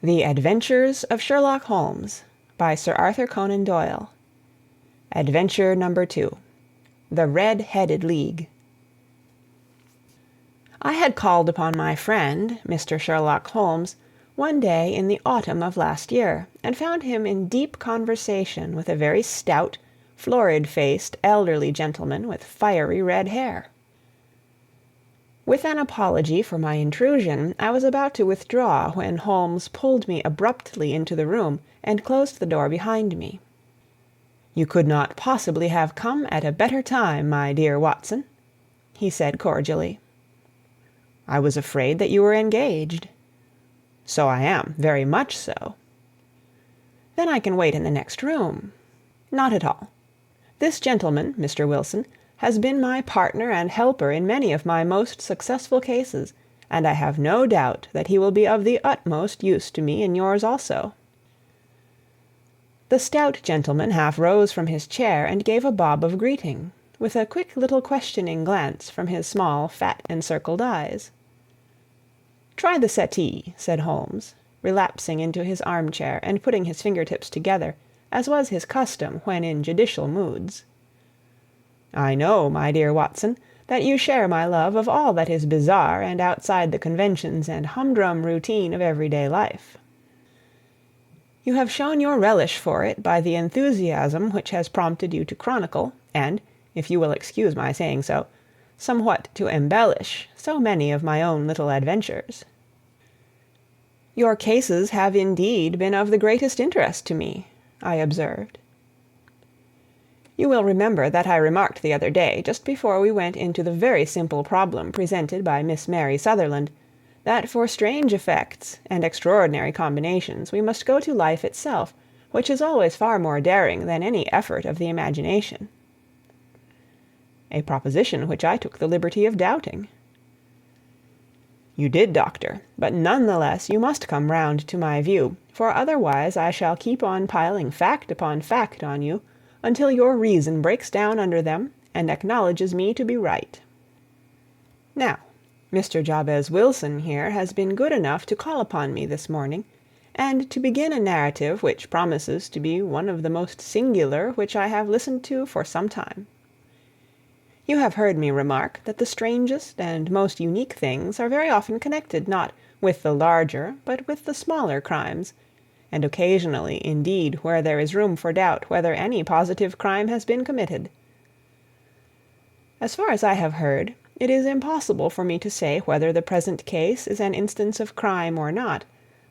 The Adventures of Sherlock Holmes by Sir Arthur Conan Doyle. Adventure number 2. The Red-Headed League. I had called upon my friend, Mr. Sherlock Holmes, one day in the autumn of last year, and found him in deep conversation with a very stout, florid-faced, elderly gentleman with fiery red hair. With an apology for my intrusion, I was about to withdraw when Holmes pulled me abruptly into the room and closed the door behind me. "You could not possibly have come at a better time, my dear Watson," he said cordially. "I was afraid that you were engaged." "So I am, very much so." "Then I can wait in the next room." "Not at all. This gentleman, Mr. Wilson, has been my partner and helper in many of my most successful cases, and I have no doubt that he will be of the utmost use to me in yours also." The stout gentleman half rose from his chair and gave a bob of greeting, with a quick little questioning glance from his small, fat, encircled eyes. "Try the settee," said Holmes, relapsing into his armchair and putting his fingertips together, as was his custom when in judicial moods. "I know, my dear Watson, that you share my love of all that is bizarre and outside the conventions and humdrum routine of everyday life. You have shown your relish for it by the enthusiasm which has prompted you to chronicle, and, if you will excuse my saying so, somewhat to embellish so many of my own little adventures. Your cases have indeed been of the greatest interest to me," I observed. You will remember that I remarked the other day, just before we went into the very simple problem presented by Miss Mary Sutherland, that for strange effects and extraordinary combinations we must go to life itself, which is always far more daring than any effort of the imagination. A proposition which I took the liberty of doubting. You did, Doctor, but none the less you must come round to my view, for otherwise I shall keep on piling fact upon fact on you, until your reason breaks down under them and acknowledges me to be right. Now, Mr. Jabez Wilson here has been good enough to call upon me this morning, and to begin a narrative which promises to be one of the most singular which I have listened to for some time. You have heard me remark that the strangest and most unique things are very often connected not with the larger but with the smaller crimes, and occasionally, indeed, where there is room for doubt whether any positive crime has been committed. As far as I have heard, it is impossible for me to say whether the present case is an instance of crime or not,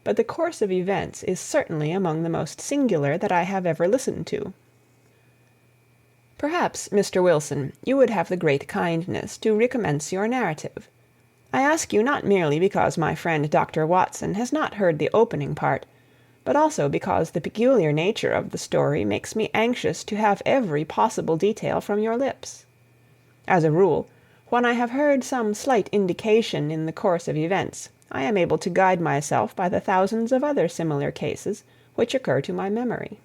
but the course of events is certainly among the most singular that I have ever listened to. Perhaps, Mr. Wilson, you would have the great kindness to recommence your narrative. I ask you not merely because my friend Dr. Watson has not heard the opening part, but also because the peculiar nature of the story makes me anxious to have every possible detail from your lips. As a rule, when I have heard some slight indication in the course of events, I am able to guide myself by the thousands of other similar cases which occur to my memory.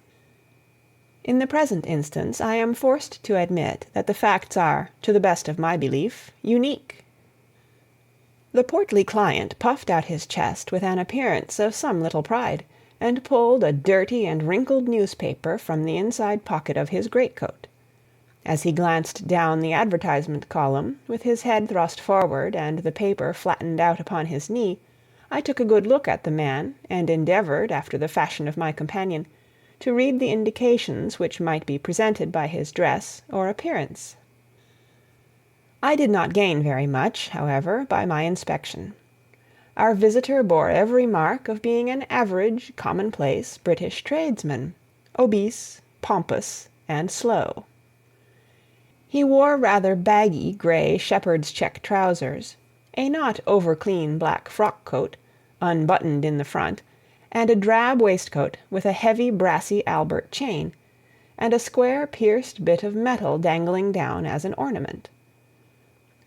In the present instance, I am forced to admit that the facts are, to the best of my belief, unique. The portly client puffed out his chest with an appearance of some little pride, and pulled a dirty and wrinkled newspaper from the inside pocket of his greatcoat. As he glanced down the advertisement column, with his head thrust forward and the paper flattened out upon his knee, I took a good look at the man, and endeavored, after the fashion of my companion, to read the indications which might be presented by his dress or appearance. I did not gain very much, however, by my inspection. Our visitor bore every mark of being an average, commonplace British tradesman, obese, pompous, and slow. He wore rather baggy grey shepherd's check trousers, a not over-clean black frock-coat, unbuttoned in the front, and a drab waistcoat with a heavy brassy Albert chain, and a square pierced bit of metal dangling down as an ornament.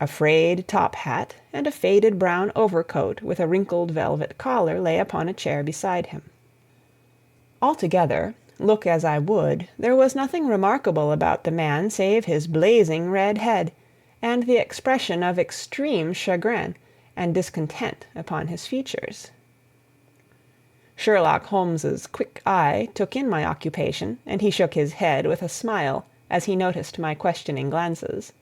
A frayed top hat and a faded brown overcoat with a wrinkled velvet collar lay upon a chair beside him. Altogether, look as I would, there was nothing remarkable about the man save his blazing red head, and the expression of extreme chagrin and discontent upon his features. Sherlock Holmes's quick eye took in my occupation, and he shook his head with a smile as he noticed my questioning glances.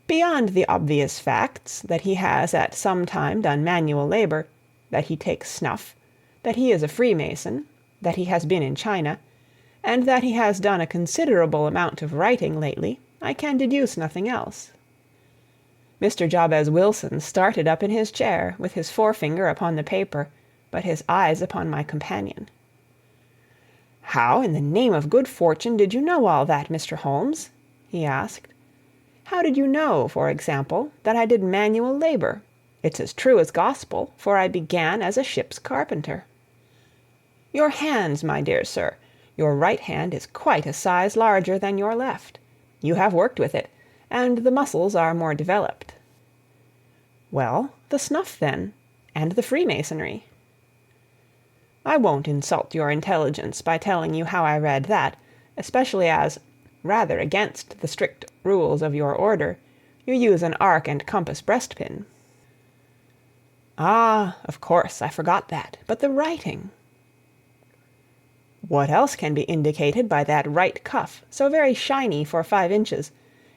Beyond the obvious facts that he has at some time done manual labor, that he takes snuff, that he is a Freemason, that he has been in China, and that he has done a considerable amount of writing lately, I can deduce nothing else. Mr. Jabez Wilson started up in his chair, with his forefinger upon the paper, but his eyes upon my companion. "How, in the name of good fortune, did you know all that, Mr. Holmes?" he asked. "How did you know, for example, that I did manual labor? It's as true as gospel, for I began as a ship's carpenter." "Your hands, my dear sir. Your right hand is quite a size larger than your left. You have worked with it, and the muscles are more developed." "Well, the snuff, then, and the Freemasonry." "I won't insult your intelligence by telling you how I read that, especially as, rather against the strict rules of your order, you use an arc and compass breastpin." "Ah, of course, I forgot that. But the writing?" "What else can be indicated by that right cuff, so very shiny for 5 inches,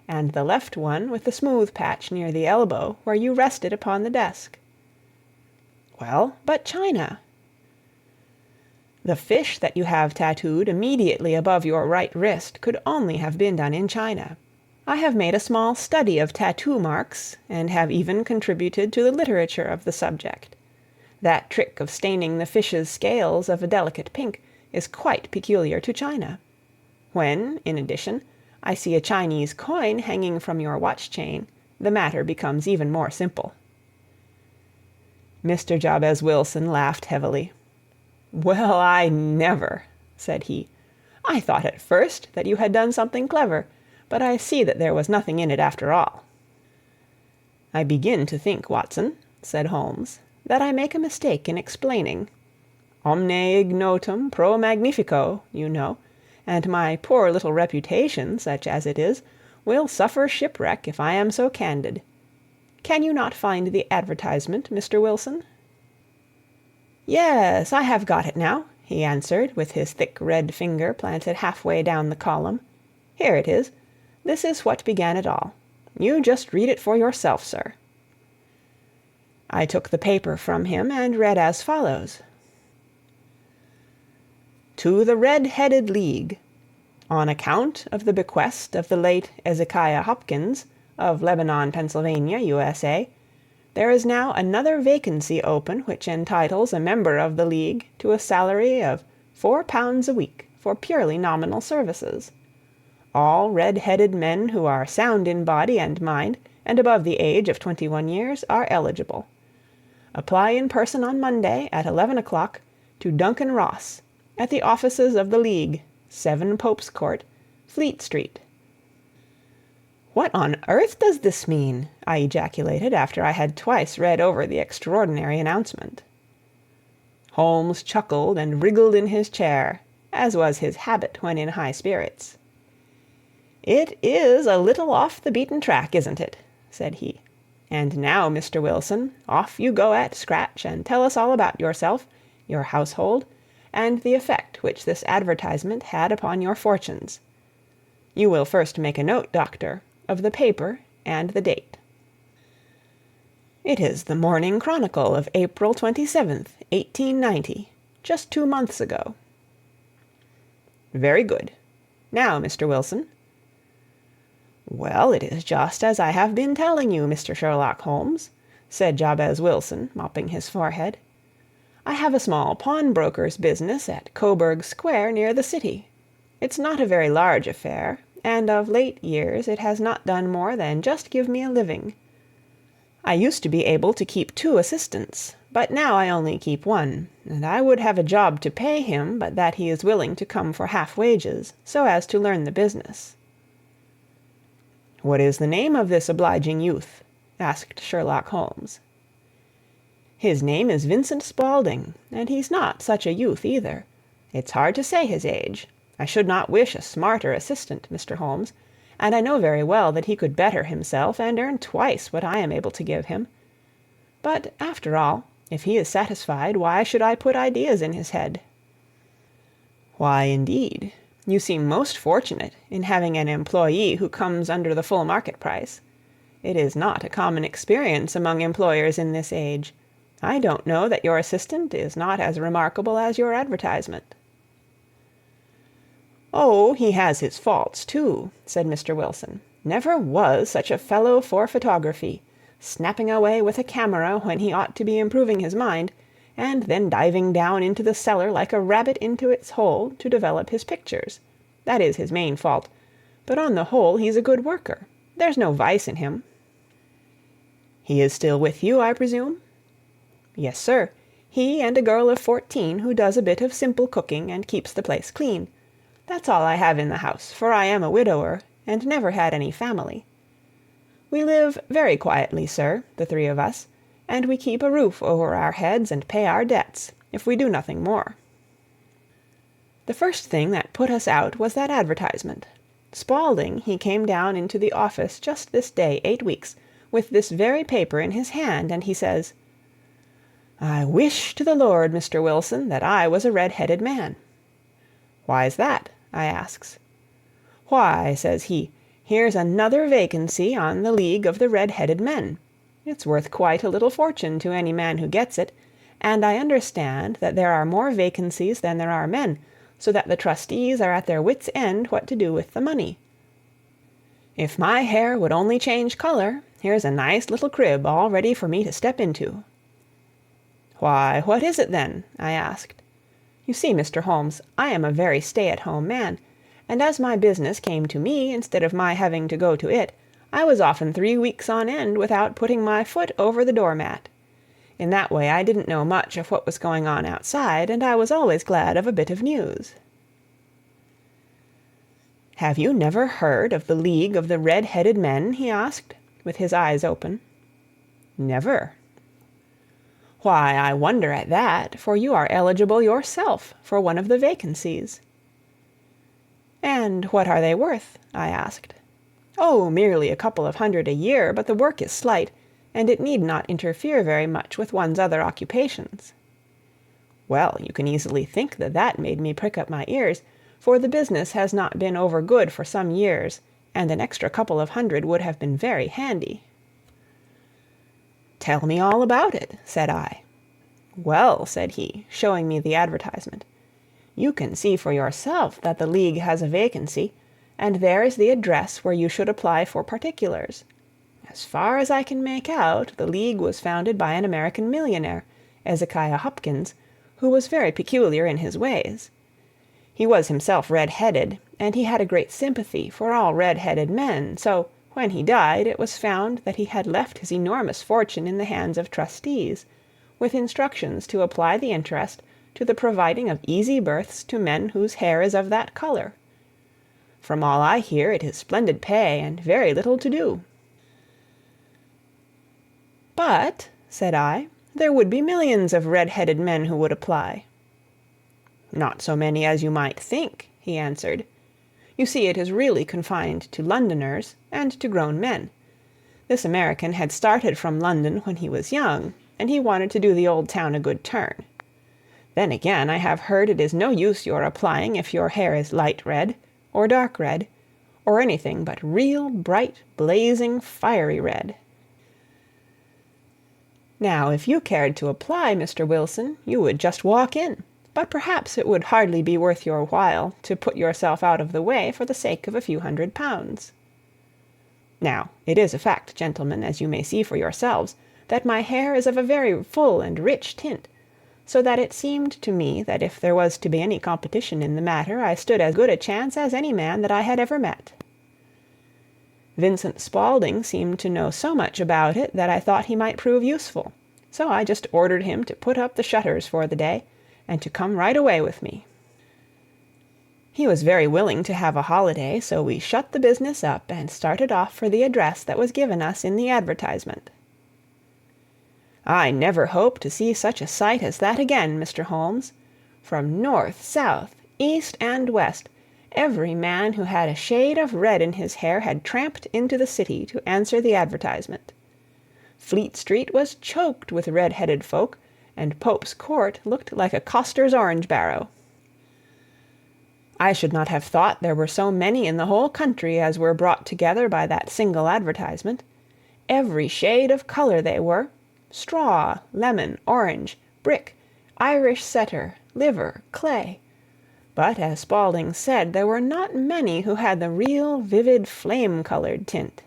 and the left one with the smooth patch near the elbow where you rested upon the desk?" "Well, but China?" "The fish that you have tattooed immediately above your right wrist could only have been done in China. I have made a small study of tattoo marks, and have even contributed to the literature of the subject. That trick of staining the fish's scales of a delicate pink is quite peculiar to China. When, in addition, I see a Chinese coin hanging from your watch-chain, the matter becomes even more simple." Mr. Jabez Wilson laughed heavily. "Well, I never," said he. "I thought at first that you had done something clever, but I see that there was nothing in it after all." "I begin to think, Watson," said Holmes, "that I make a mistake in explaining. Omne ignotum pro magnifico, you know, and my poor little reputation, such as it is, will suffer shipwreck if I am so candid. Can you not find the advertisement, Mr. Wilson?" "Yes, I have got it now," he answered, with his thick red finger planted halfway down the column. "Here it is. This is what began it all. You just read it for yourself, sir." I took the paper from him and read as follows: "To the Red-Headed League. On account of the bequest of the late Ezekiah Hopkins, of Lebanon, Pennsylvania, USA, there is now another vacancy open which entitles a member of the League to a salary of £4 a week for purely nominal services. All red-headed men who are sound in body and mind and above the age of 21 years are eligible. Apply in person on Monday at 11 o'clock to Duncan Ross, at the offices of the League, 7 Pope's Court, Fleet Street." "What on earth does this mean?" I ejaculated after I had twice read over the extraordinary announcement. Holmes chuckled and wriggled in his chair, as was his habit when in high spirits. "It is a little off the beaten track, isn't it?" said he. "And now, Mr. Wilson, off you go at scratch and tell us all about yourself, your household, and the effect which this advertisement had upon your fortunes. You will first make a note, Doctor, of the paper and the date." "It is the Morning Chronicle of April 27th, 1890, just 2 months ago." "Very good. Now, Mr. Wilson." "Well, it is just as I have been telling you, Mr. Sherlock Holmes," said Jabez Wilson, mopping his forehead. "I have a small pawnbroker's business at Coburg Square, near the city. It's not a very large affair, and of late years it has not done more than just give me a living. I used to be able to keep 2 assistants, but now I only keep 1, and I would have a job to pay him but that he is willing to come for half wages, so as to learn the business." "What is the name of this obliging youth?" asked Sherlock Holmes. "His name is Vincent Spaulding, and he's not such a youth either. It's hard to say his age. I should not wish a smarter assistant, Mr. Holmes, and I know very well that he could better himself and earn twice what I am able to give him. But, after all, If he is satisfied, why should I put ideas in his head?" "Why, indeed? You seem most fortunate in having an employee who comes under the full market price. It is not a common experience among employers in this age. I don't know that your assistant is not as remarkable as your advertisement." "Oh, he has his faults, too," said Mr. Wilson. "Never was such a fellow for photography, snapping away with a camera when he ought to be improving his mind, and then diving down into the cellar like a rabbit into its hole to develop his pictures. That is his main fault, but on the whole he's a good worker. There's no vice in him." "He is still with you, I presume?" "Yes, sir. He and a girl of 14 who does a bit of simple cooking and keeps the place clean. That's all I have in the house, for I am a widower, and never had any family. We live very quietly, sir, the three of us, and we keep a roof over our heads and pay our debts, if we do nothing more." The first thing that put us out was that advertisement. Spaulding, he came down into the office just this day 8 weeks, with this very paper in his hand, and he says, "I wish to the Lord, Mr. Wilson, that I was a red-headed man." "Why's that?" I asks. "Why," says he, "here's another vacancy on the League of the Red-Headed Men. It's worth quite a little fortune to any man who gets it, and I understand that there are more vacancies than there are men, so that the trustees are at their wits' end what to do with the money. If my hair would only change color, here's a nice little crib all ready for me to step into." "Why, what is it then?" I asked. You see, Mr. Holmes, I am a very stay-at-home man, and as my business came to me instead of my having to go to it, I was often 3 weeks on end without putting my foot over the doormat. In that way I didn't know much of what was going on outside, and I was always glad of a bit of news." "Have you never heard of the League of the Red-Headed Men?" he asked, with his eyes open. "Never." "Why, I wonder at that, for you are eligible yourself for one of the vacancies." "And what are they worth?" I asked. "Oh, merely a couple of hundred a year, but the work is slight, and it need not interfere very much with one's other occupations." Well, you can easily think that that made me prick up my ears, for the business has not been over good for some years, and an extra couple of hundred would have been very handy. "Tell me all about it," said I. "Well," said he, showing me the advertisement, "you can see for yourself that the League has a vacancy, and there is the address where you should apply for particulars. As far as I can make out, the League was founded by an American millionaire, Ezekiah Hopkins, who was very peculiar in his ways. He was himself red-headed, and he had a great sympathy for all red-headed men, so when he died it was found that he had left his enormous fortune in the hands of trustees, with instructions to apply the interest to the providing of easy berths to men whose hair is of that color. From all I hear, it is splendid pay and very little to do." "But," said I, "there would be millions of red-headed men who would apply." "Not so many as you might think," he answered. "You see, it is really confined to Londoners and to grown men. This American had started from London when he was young, and he wanted to do the old town a good turn. Then again, I have heard it is no use your applying if your hair is light red, or dark red, or anything but real bright, blazing, fiery red. Now, if you cared to apply, Mr. Wilson, you would just walk in, but perhaps it would hardly be worth your while to put yourself out of the way for the sake of a few £100. Now, it is a fact, gentlemen, as you may see for yourselves, that my hair is of a very full and rich tint, so that it seemed to me that if there was to be any competition in the matter, I stood as good a chance as any man that I had ever met. Vincent Spaulding seemed to know so much about it that I thought he might prove useful, so I just ordered him to put up the shutters for the day, and to come right away with me. He was very willing to have a holiday, so we shut the business up and started off for the address that was given us in the advertisement. I never hope to see such a sight as that again, Mr. Holmes. From north, south, east, and west, every man who had a shade of red in his hair had tramped into the city to answer the advertisement. Fleet Street was choked with red-headed folk, and Pope's Court looked like a coster's orange barrow. I should not have thought there were so many in the whole country as were brought together by that single advertisement. Every shade of colour they were: straw, lemon, orange, brick, Irish setter, liver, clay. But, as Spaulding said, there were not many who had the real vivid flame-coloured tint.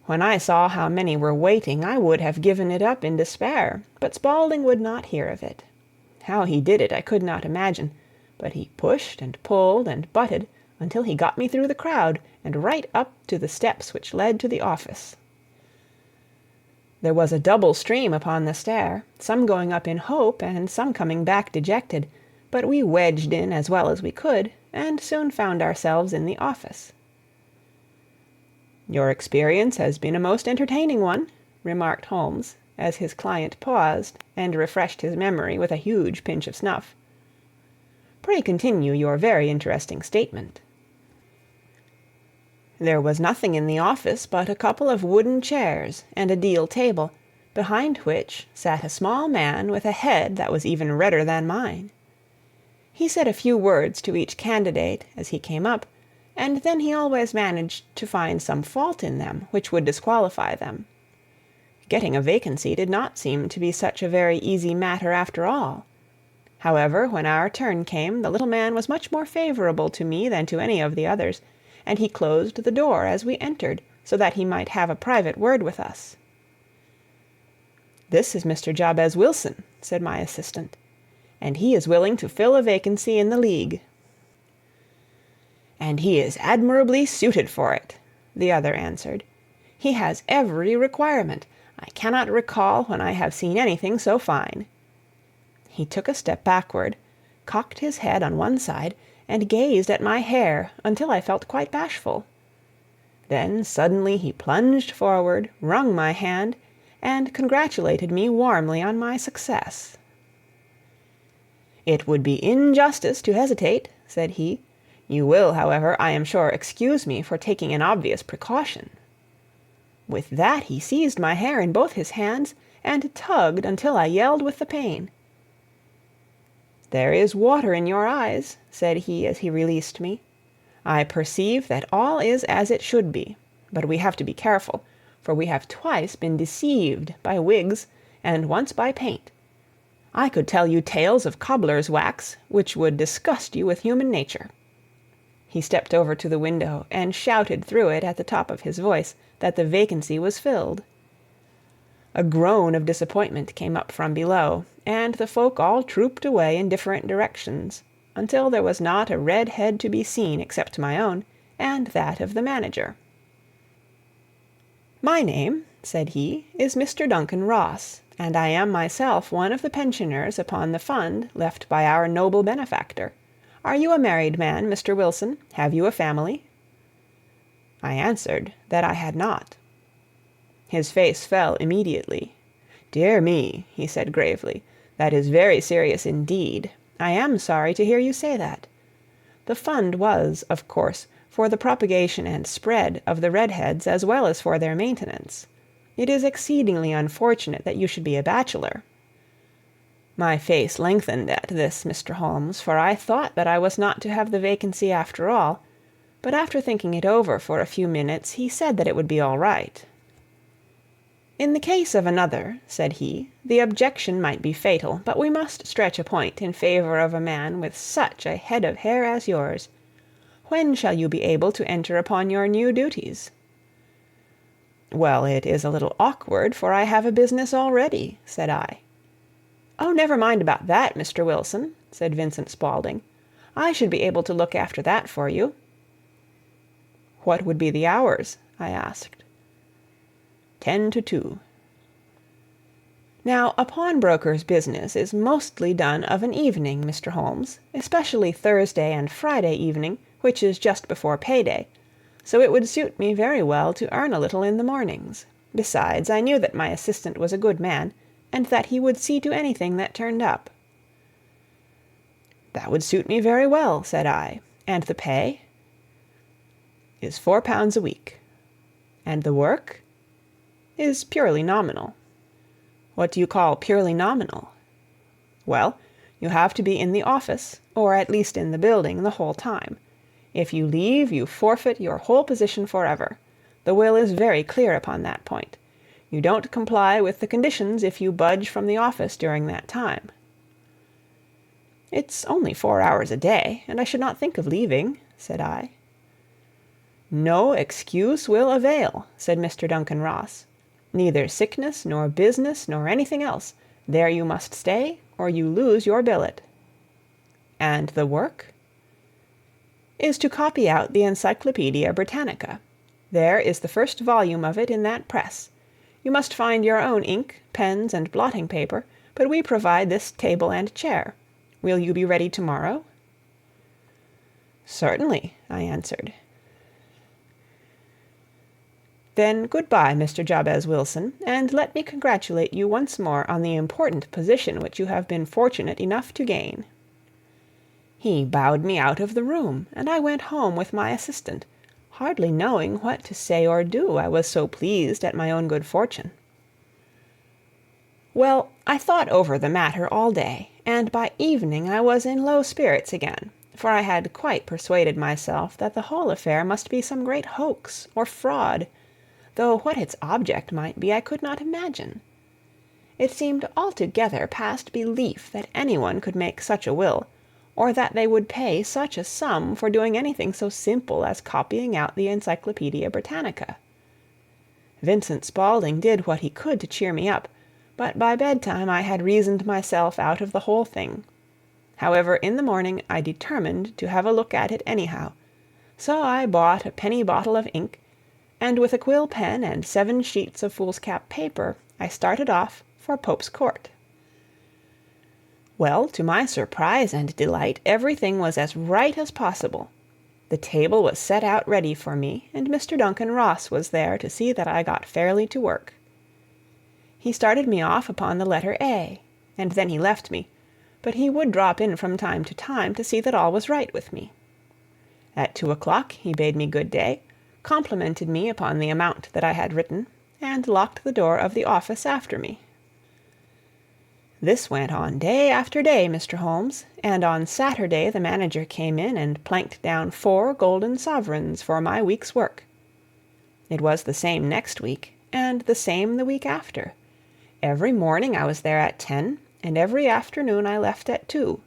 When I saw how many were waiting, I would have given it up in despair, but Spaulding would not hear of it. How he did it I could not imagine, but he pushed and pulled and butted until he got me through the crowd and right up to the steps which led to the office. There was a double stream upon the stair, some going up in hope and some coming back dejected, but we wedged in as well as we could, and soon found ourselves in the office. "Your experience has been a most entertaining one," remarked Holmes, as his client paused and refreshed his memory with a huge pinch of snuff. "Pray continue your very interesting statement." There was nothing in the office but a couple of wooden chairs and a deal table, behind which sat a small man with a head that was even redder than mine. He said a few words to each candidate as he came up, and then he always managed to find some fault in them which would disqualify them. Getting a vacancy did not seem to be such a very easy matter after all. However, when our turn came, the little man was much more favourable to me than to any of the others, and he closed the door as we entered, so that he might have a private word with us. "This is Mr. Jabez Wilson," said my assistant, "and he is willing to fill a vacancy in the League." "And he is admirably suited for it," the other answered. "He has every requirement. I cannot recall when I have seen anything so fine." He took a step backward, cocked his head on one side, and gazed at my hair until I felt quite bashful. Then suddenly he plunged forward, wrung my hand, and congratulated me warmly on my success. "It would be injustice to hesitate," said he. "You will, however, I am sure, excuse me for taking an obvious precaution." With that he seized my hair in both his hands and tugged until I yelled with the pain. "There is water in your eyes," said he as he released me. "I perceive that all is as it should be, but we have to be careful, for we have twice been deceived by wigs and once by paint. I could tell you tales of cobbler's wax which would disgust you with human nature." He stepped over to the window and shouted through it at the top of his voice that the vacancy was filled. A groan of disappointment came up from below, and the folk all trooped away in different directions, until there was not a red head to be seen except my own, and that of the manager. "My name," said he, "is Mr. Duncan Ross, and I am myself one of the pensioners upon the fund left by our noble benefactor. Are you a married man, Mr. Wilson? Have you a family?" I answered that I had not. His face fell immediately. "Dear me," he said gravely, "that is very serious indeed. I am sorry to hear you say that. The fund was, of course, for the propagation and spread of the redheads as well as for their maintenance. It is exceedingly unfortunate that you should be a bachelor." My face lengthened at this, Mr. Holmes, for I thought that I was not to have the vacancy after all, but after thinking it over for a few minutes, he said that it would be all right. "In the case of another," said he, "the objection might be fatal, but we must stretch a point in favor of a man with such a head of hair as yours. When shall you be able to enter upon your new duties?" "Well, it is a little awkward, for I have a business already," said I. "Oh, never mind about that, Mr. Wilson," said Vincent Spaulding. "I should be able to look after that for you." "What would be the hours?" I asked. 10 to 2. Now, a pawnbroker's business is mostly done of an evening, Mr. Holmes, especially Thursday and Friday evening, which is just before payday, so it would suit me very well to earn a little in the mornings. Besides, I knew that my assistant was a good man, and that he would see to anything that turned up. "That would suit me very well," said I. "And the pay?" "Is £4 a week." "And the work?" "Is purely nominal." What do you call purely nominal? Well, you have to be in the office, or at least in the building, the whole time. If you leave, you forfeit your whole position forever. The will is very clear upon that point. You don't comply with the conditions if you budge from the office during that time. It's only 4 hours a day, and I should not think of leaving, said I. No excuse will avail, said Mr. Duncan Ross. Neither sickness, nor business, nor anything else. There you must stay, or you lose your billet. And the work? Is to copy out the Encyclopaedia Britannica. There is the first volume of it in that press. You must find your own ink, pens, and blotting paper, but we provide this table and chair. Will you be ready tomorrow? Certainly, I answered. Then good-bye, Mr. Jabez Wilson, and let me congratulate you once more on the important position which you have been fortunate enough to gain. He bowed me out of the room, and I went home with my assistant, hardly knowing what to say or do, I was so pleased at my own good fortune. Well, I thought over the matter all day, and by evening I was in low spirits again, for I had quite persuaded myself that the whole affair must be some great hoax or fraud, though what its object might be I could not imagine. It seemed altogether past belief that anyone could make such a will, or that they would pay such a sum for doing anything so simple as copying out the Encyclopaedia Britannica. Vincent Spaulding did what he could to cheer me up, but by bedtime I had reasoned myself out of the whole thing. However, in the morning I determined to have a look at it anyhow, so I bought a penny bottle of ink, and with a quill pen and 7 sheets of foolscap paper I started off for Pope's Court. Well, to my surprise and delight, everything was as right as possible. The table was set out ready for me, and Mr. Duncan Ross was there to see that I got fairly to work. He started me off upon the letter A, and then he left me, but he would drop in from time to see that all was right with me. At 2 o'clock he bade me good day, complimented me upon the amount that I had written, and locked the door of the office after me. This went on day after day, Mr. Holmes, and on Saturday the manager came in and planked down 4 golden sovereigns for my week's work. It was the same next week, and the same the week after. Every morning I was there at 10, and every afternoon I left at 2.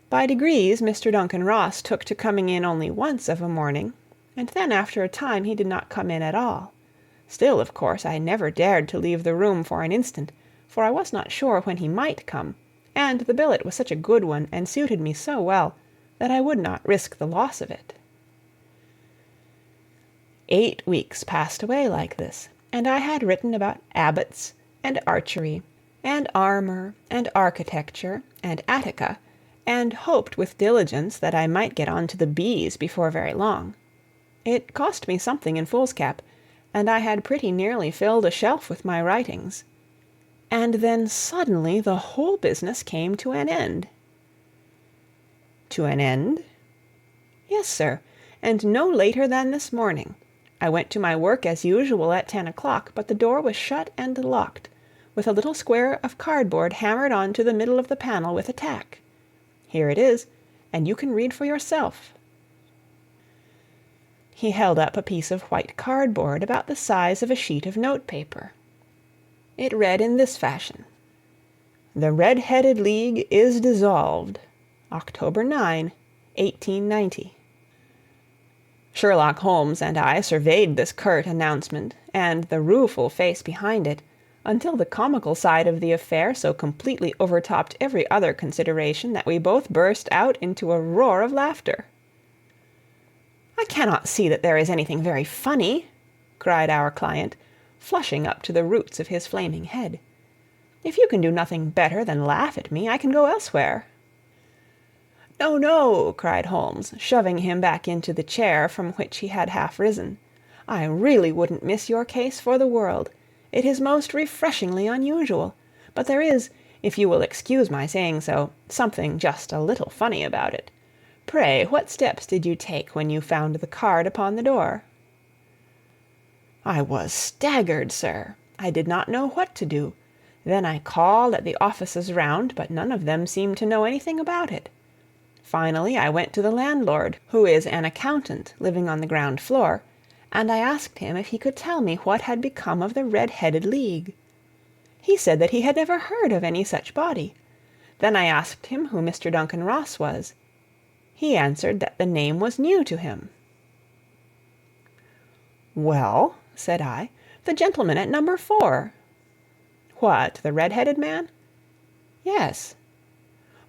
By degrees Mr. Duncan Ross took to coming in only once of a morning, and then after a time he did not come in at all. Still, of course, I never dared to leave the room for an instant, for I was not sure when he might come, and the billet was such a good one and suited me so well that I would not risk the loss of it. 8 weeks passed away like this, and I had written about abbots, and archery, and armor, and architecture, and Attica, and hoped with diligence that I might get on to the bees before very long. It cost me something in foolscap, and I had pretty nearly filled a shelf with my writings. And then suddenly the whole business came to an end. To an end? Yes, sir, and no later than this morning. I went to my work as usual at 10 o'clock, but the door was shut and locked, with a little square of cardboard hammered on to the middle of the panel with a tack. Here it is, and you can read for yourself. He held up a piece of white cardboard about the size of a sheet of notepaper. It read in this fashion: "The Red-Headed League is dissolved. October 9, 1890. Sherlock Holmes and I surveyed this curt announcement, and the rueful face behind it, until the comical side of the affair so completely overtopped every other consideration that we both burst out into a roar of laughter. "I cannot see that there is anything very funny," cried our client, flushing up to the roots of his flaming head. "If you can do nothing better than laugh at me, I can go elsewhere." "No, no," cried Holmes, shoving him back into the chair from which he had half risen. "I really wouldn't miss your case for the world. It is most refreshingly unusual, but there is, if you will excuse my saying so, something just a little funny about it. Pray, what steps did you take when you found the card upon the door?" "I was staggered, sir. I did not know what to do. Then I called at the offices round, but none of them seemed to know anything about it. Finally, I went to the landlord, who is an accountant living on the ground floor, and I asked him if he could tell me what had become of the Red-headed League. He said that he had never heard of any such body. Then I asked him who Mr. Duncan Ross was. He answered that the name was new to him. "Well," said I, "the gentleman at number 4. "What, the red-headed man?" "Yes."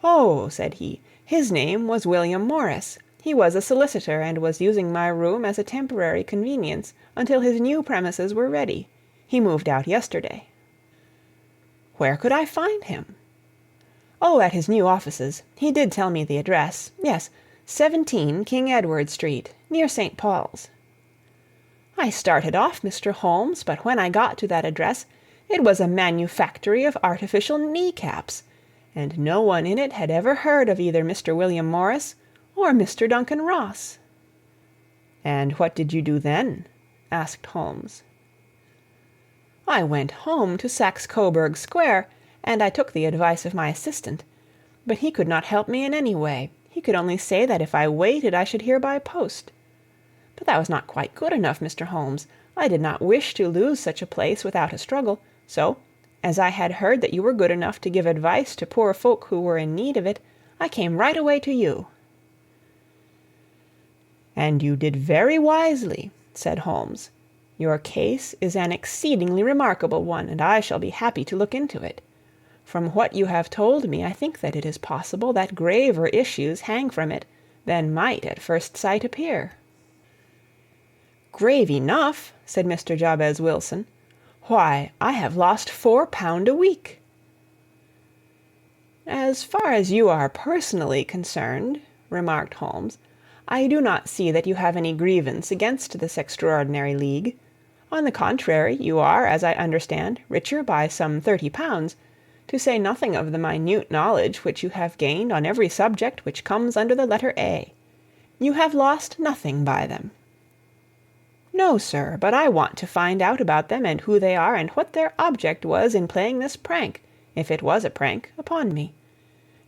"Oh," said he, "his name was William Morris. He was a solicitor, and was using my room as a temporary convenience until his new premises were ready. He moved out yesterday." "Where could I find him?" "Oh, at his new offices. He did tell me the address. Yes, 17 King Edward Street, near St. Paul's." I started off, Mr. Holmes, but when I got to that address, it was a manufactory of artificial knee-caps, and no one in it had ever heard of either Mr. William Morris or Mr. Duncan Ross. "And what did you do then?" asked Holmes. "I went home to Saxe-Coburg Square, and I took the advice of my assistant. But he could not help me in any way. He could only say that if I waited I should hear by post. But that was not quite good enough, Mr. Holmes. I did not wish to lose such a place without a struggle, so, as I had heard that you were good enough to give advice to poor folk who were in need of it, I came right away to you." "And you did very wisely," said Holmes. "Your case is an exceedingly remarkable one, and I shall be happy to look into it. From what you have told me, I think that it is possible that graver issues hang from it than might at first sight appear." "Grave enough," said Mr. Jabez Wilson. "Why, I have lost £4 a week." "As far as you are personally concerned," remarked Holmes, "I do not see that you have any grievance against this extraordinary league. On the contrary, you are, as I understand, richer by some £30, to say nothing of the minute knowledge which you have gained on every subject which comes under the letter A. You have lost nothing by them." "No, sir, but I want to find out about them, and who they are, and what their object was in playing this prank, if it was a prank, upon me.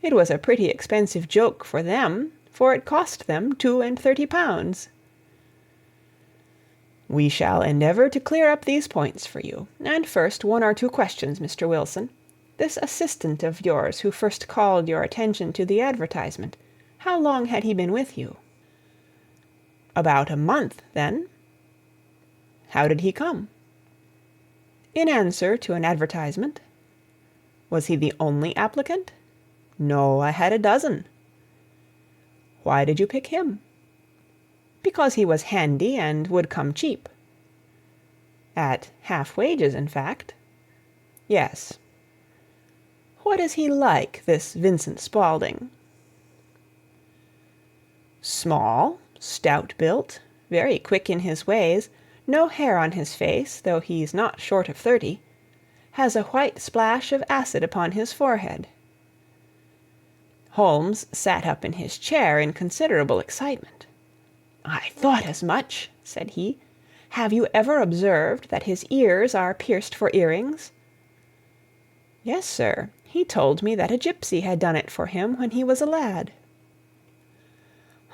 It was a pretty expensive joke for them, for it cost them £32. "We shall endeavour to clear up these points for you. And first, 1 or 2 questions, Mr. Wilson. This assistant of yours who first called your attention to the advertisement, how long had he been with you?" "About a month, then." "How did he come?" "In answer to an advertisement." "Was he the only applicant?" "No, I had a dozen." "Why did you pick him?" "Because he was handy and would come cheap." "At half wages, in fact?" "Yes." "What is he like, this Vincent Spaulding?" "Small, stout-built, very quick in his ways, no hair on his face, though he's not short of 30, has a white splash of acid upon his forehead." Holmes sat up in his chair in considerable excitement. "I thought as much," said he. "Have you ever observed that his ears are pierced for earrings?" "Yes, sir. He told me that a gipsy had done it for him when he was a lad."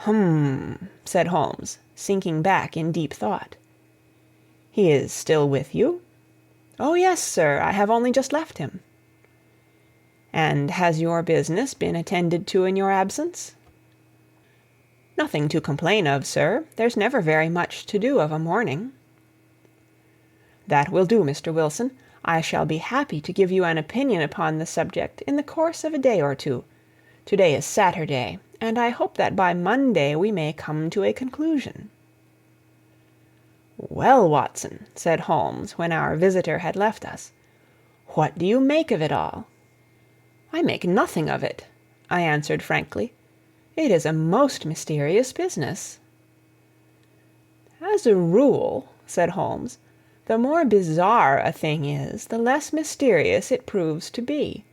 "Hum," said Holmes, sinking back in deep thought. "He is still with you?" "Oh, yes, sir. I have only just left him." "And has your business been attended to in your absence?" "Nothing to complain of, sir. There's never very much to do of a morning." "That will do, Mr. Wilson. I shall be happy to give you an opinion upon the subject in the course of a day or two. To-day is Saturday, and I hope that by Monday we may come to a conclusion." "Well, Watson," said Holmes, when our visitor had left us, "what do you make of it all?" "I make nothing of it," I answered frankly. "It is a most mysterious business." "As a rule," said Holmes, "the more bizarre a thing is, the less mysterious it proves to be.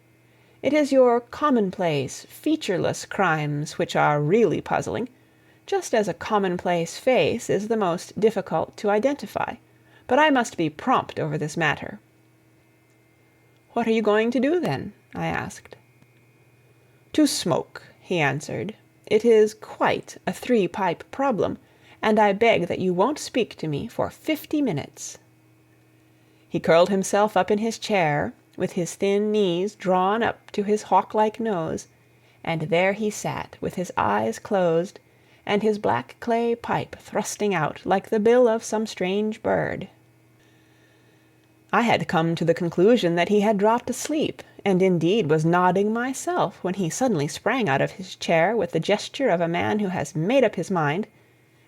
It is your commonplace, featureless crimes which are really puzzling, just as a commonplace face is the most difficult to identify. But I must be prompt over this matter." "What are you going to do, then?" I asked. "To smoke," he answered. "It is quite a three-pipe problem, and I beg that you won't speak to me for 50 minutes." He curled himself up in his chair, with his thin knees drawn up to his hawk-like nose, and there he sat with his eyes closed, and his black clay pipe thrusting out like the bill of some strange bird. I had come to the conclusion that he had dropped asleep, and indeed was nodding myself, when he suddenly sprang out of his chair with the gesture of a man who has made up his mind,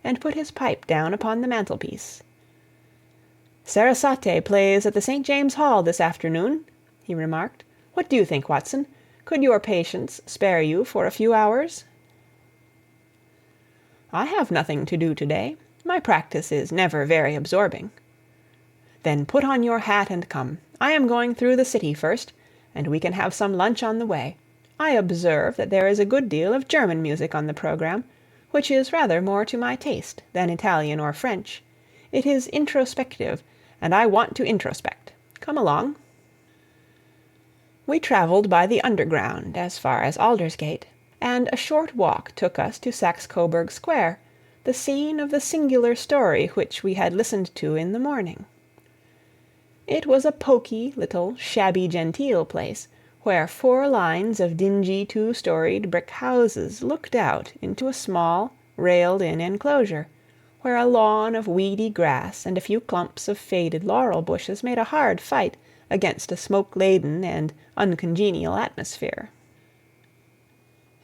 and put his pipe down upon the mantelpiece. "Sarasate plays at the St. James Hall this afternoon," he remarked. "What do you think, Watson? Could your patients spare you for a few hours?" "I have nothing to do today. My practice is never very absorbing." "Then put on your hat and come. I am going through the city first, and we can have some lunch on the way. I observe that there is a good deal of German music on the programme, which is rather more to my taste than Italian or French. It is introspective, and I want to introspect. Come along." We travelled by the Underground as far as Aldersgate, and a short walk took us to Saxe-Coburg Square, the scene of the singular story which we had listened to in the morning. It was a poky, little, shabby-genteel place, where 4 lines of dingy 2-storied brick houses looked out into a small, railed-in enclosure, where a lawn of weedy grass and a few clumps of faded laurel bushes made a hard fight against a smoke-laden and uncongenial atmosphere.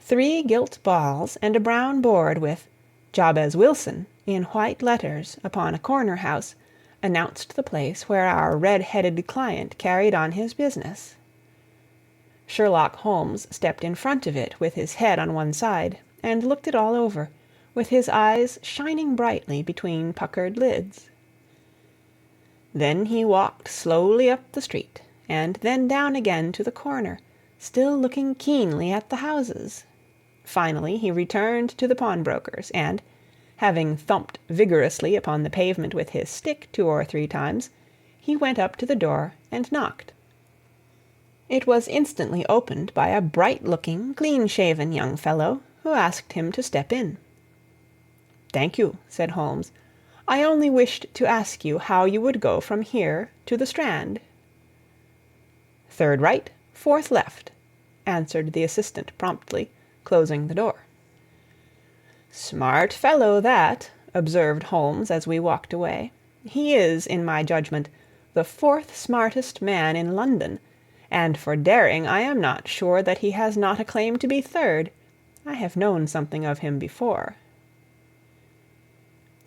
3 gilt balls and a brown board with "Jabez Wilson" in white letters upon a corner house announced the place where our red-headed client carried on his business. Sherlock Holmes stepped in front of it with his head on one side, and looked it all over, with his eyes shining brightly between puckered lids. Then he walked slowly up the street, and then down again to the corner, still looking keenly at the houses. Finally he returned to the pawnbroker's, and, having thumped vigorously upon the pavement with his stick 2 or 3 times, he went up to the door and knocked. It was instantly opened by a bright-looking, clean-shaven young fellow, who asked him to step in. "Thank you," said Holmes. "I only wished to ask you how you would go from here to the Strand." "Third right, fourth left," answered the assistant promptly, closing the door. "Smart fellow, that," observed Holmes as we walked away. "He is, in my judgment, the 4th smartest man in London, and for daring I am not sure that he has not a claim to be 3rd. I have known something of him before."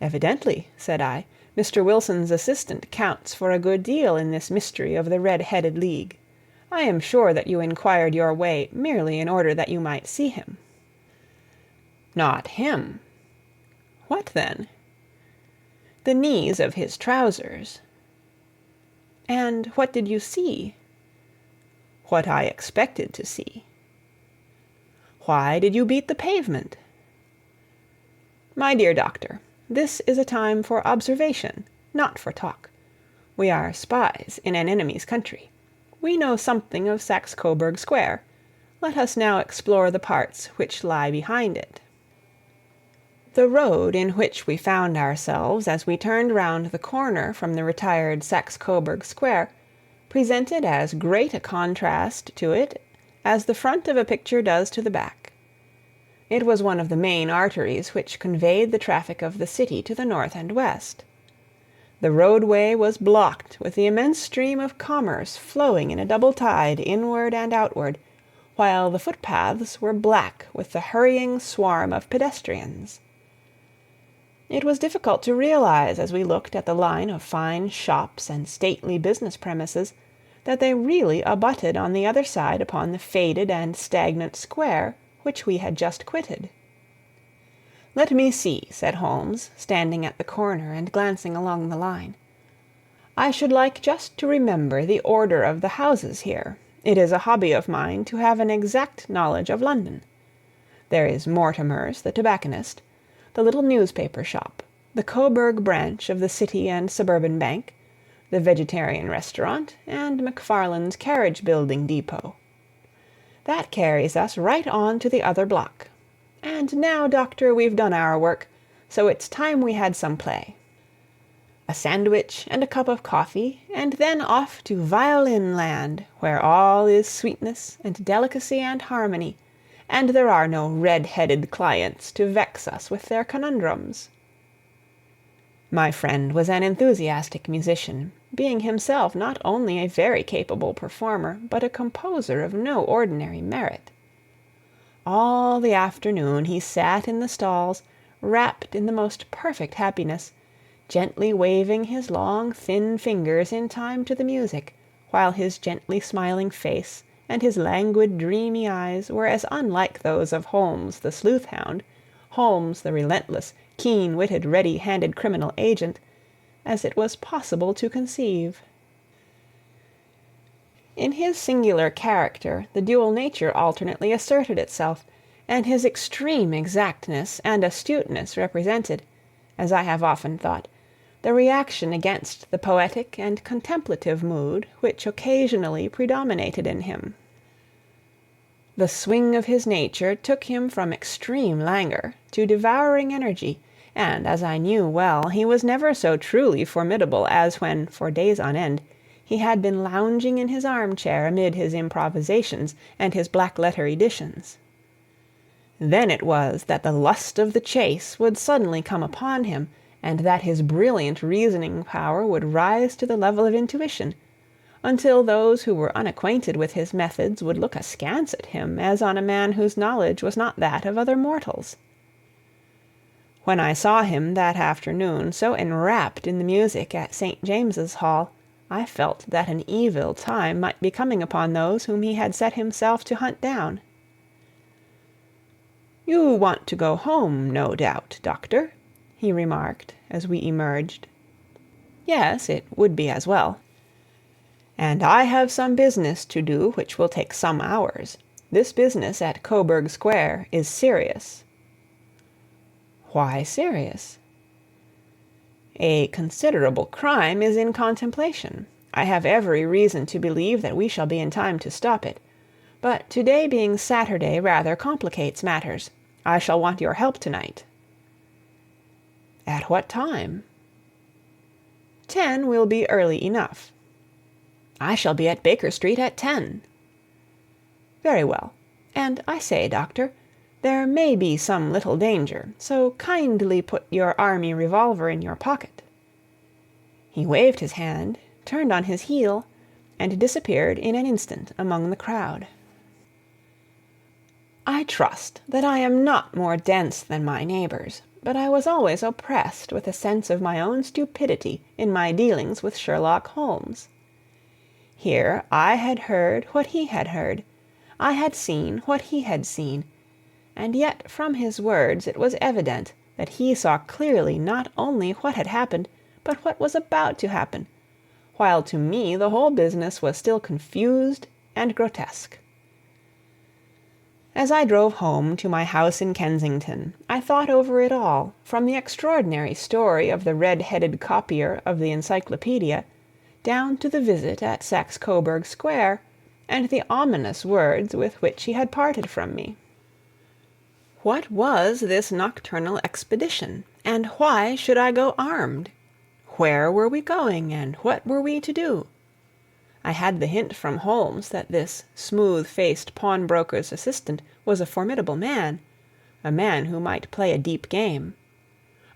"Evidently," said I, "Mr. Wilson's assistant counts for a good deal in this mystery of the Red-headed League. I am sure that you inquired your way merely in order that you might see him." "Not him." "What then?" "The knees of his trousers." "And what did you see?" "What I expected to see." "Why did you beat the pavement?" "My dear doctor, this is a time for observation, not for talk. We are spies in an enemy's country. We know something of Saxe-Coburg Square. Let us now explore the parts which lie behind it." The road in which we found ourselves as we turned round the corner from the retired Saxe-Coburg Square presented as great a contrast to it as the front of a picture does to the back. It was one of the main arteries which conveyed the traffic of the city to the north and west. The roadway was blocked with the immense stream of commerce flowing in a double tide inward and outward, while the footpaths were black with the hurrying swarm of pedestrians. It was difficult to realize, as we looked at the line of fine shops and stately business premises, that they really abutted on the other side upon the faded and stagnant square which we had just quitted. "Let me see," said Holmes, standing at the corner and glancing along the line. "I should like just to remember the order of the houses here. It is a hobby of mine to have an exact knowledge of London. There is Mortimer's, the tobacconist, the little newspaper shop, the Coburg branch of the City and Suburban Bank, the Vegetarian Restaurant, and McFarland's Carriage-Building Depot. That carries us right on to the other block. And now, Doctor, we've done our work, so it's time we had some play. A sandwich and a cup of coffee, and then off to Violin Land, where all is sweetness and delicacy and harmony, and there are no red-headed clients to vex us with their conundrums. My friend was an enthusiastic musician, being himself not only a very capable performer, but a composer of no ordinary merit. All the afternoon he sat in the stalls, wrapped in the most perfect happiness, gently waving his long, thin fingers in time to the music, while his gently smiling face and his languid, dreamy eyes were as unlike those of Holmes the sleuth-hound, Holmes the relentless, keen-witted, ready-handed criminal agent, as it was possible to conceive. In his singular character the dual nature alternately asserted itself, and his extreme exactness and astuteness represented, as I have often thought, the reaction against the poetic and contemplative mood which occasionally predominated in him. The swing of his nature took him from extreme languor to devouring energy, and, as I knew well, he was never so truly formidable as when, for days on end, he had been lounging in his armchair amid his improvisations and his black-letter editions. Then it was that the lust of the chase would suddenly come upon him, and that his brilliant reasoning power would rise to the level of intuition, until those who were unacquainted with his methods would look askance at him as on a man whose knowledge was not that of other mortals. When I saw him that afternoon so enwrapped in the music at St. James's Hall, I felt that an evil time might be coming upon those whom he had set himself to hunt down. "You want to go home, no doubt, Doctor," he remarked as we emerged. "Yes, it would be as well." "And I have some business to do which will take some hours. This business at Coburg Square is serious." "Why serious?" "A considerable crime is in contemplation. I have every reason to believe that we shall be in time to stop it. But today being Saturday rather complicates matters. I shall want your help tonight." "At what time?" 10 will be early enough." "I shall be at Baker Street at 10." "Very well. And I say, Doctor, there may be some little danger, so kindly put your army revolver in your pocket." He waved his hand, turned on his heel, and disappeared in an instant among the crowd. I trust that I am not more dense than my neighbors, but I was always oppressed with a sense of my own stupidity in my dealings with Sherlock Holmes. Here I had heard what he had heard, I had seen what he had seen, and yet from his words it was evident that he saw clearly not only what had happened, but what was about to happen, while to me the whole business was still confused and grotesque. As I drove home to my house in Kensington, I thought over it all, from the extraordinary story of the red-headed copier of the Encyclopedia, down to the visit at Saxe-Coburg Square, and the ominous words with which he had parted from me. What was this nocturnal expedition, and why should I go armed? Where were we going, and what were we to do? I had the hint from Holmes that this smooth-faced pawnbroker's assistant was a formidable man, a man who might play a deep game.